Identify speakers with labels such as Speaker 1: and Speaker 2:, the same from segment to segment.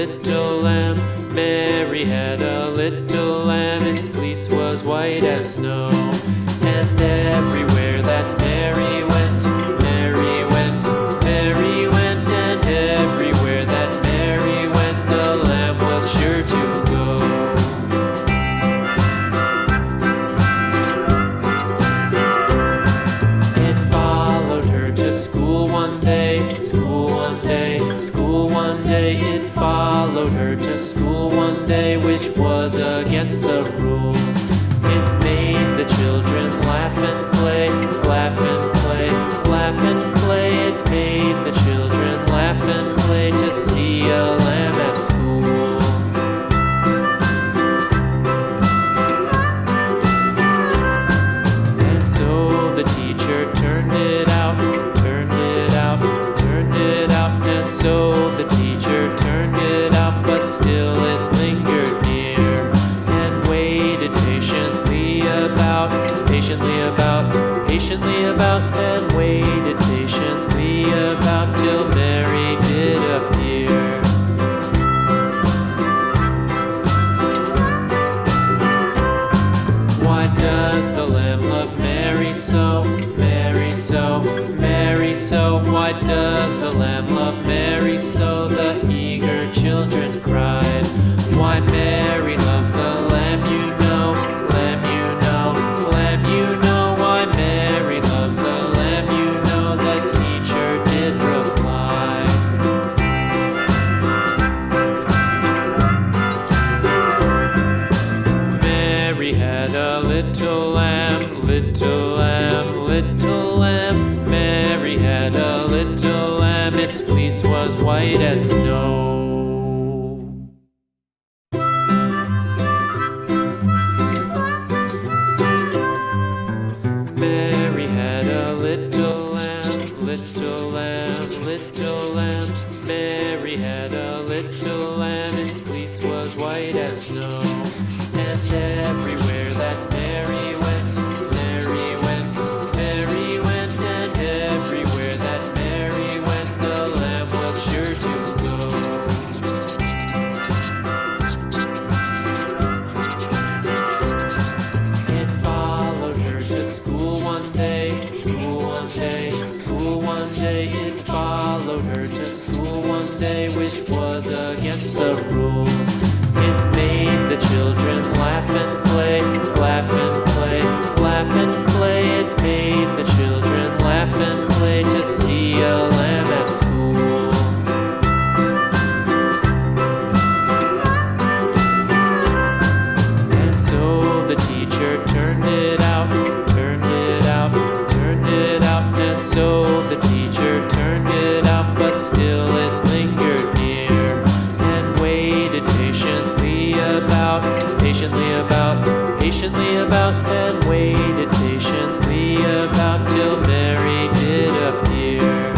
Speaker 1: little lamb. Mary had a little lamb. Its fleece was white as snow. And everywhere that Mary went, Mary went, Mary went. And everywhere that Mary went, the lamb was sure to go. It followed her to school one day, school one day, school one day. It followed her to school one day, which was against the rules. It made the children laugh and play, laugh and play, laugh and play. It made the children laugh and play to see a lamb at school. And so the teacher turned it out, turned it out, turned it out. And so the teacher turned it out, but still it lingered near and waited patiently about, patiently about, patiently about, and waited patiently about till Mary did appear. Why does the lamb love Mary so, Mary so, Mary so? Why does the lamb love Mary so? The eager children cried. Why Mary loves the lamb, you know, lamb, you know, lamb, you know. Why Mary loves the lamb, you know, the teacher did reply. Mary had a little lamb, little lamb, little lamb. Mary had a little lamb. Its fleece was white as snow. Mary had a little lamb, little lamb, little lamb. Mary had a little lamb. Its fleece was white as snow. And everywhere that Mary went, Mary went, Mary went. And everywhere that Mary went, the lamb was sure to go. It followed her to school one day, school one day, school one day. It followed her to school one day, which was against the rules. It made the children laugh and play, laugh and play, laugh and play. It made the children laugh and play to see a lamb at school. And so the teacher turned it out, turned it out, turned it out. And so the teacher turned it out, but still it lingered near and waited patiently about, patiently about, patiently about, and waited patiently about till Mary did appear.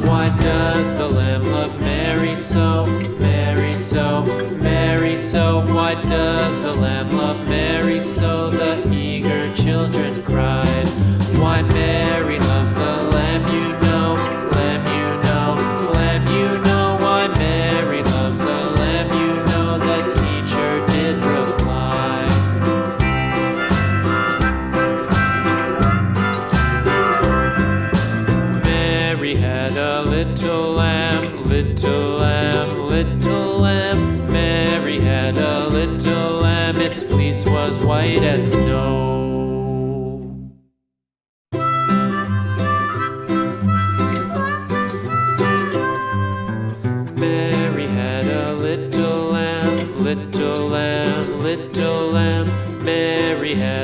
Speaker 1: Why does the lamb love Mary so, Mary so, Mary so? Why does the lamb love Mary so? The eager children cried. Why Mary loves the lamb, you know, lamb, you know, lamb, you know. Why Mary loves the lamb, you know, the teacher did reply. Mary had a little lamb, little lamb, little lamb. Mary had a little lamb. Its fleece was white as snow. Mary had a little lamb, little lamb, little lamb. Mary had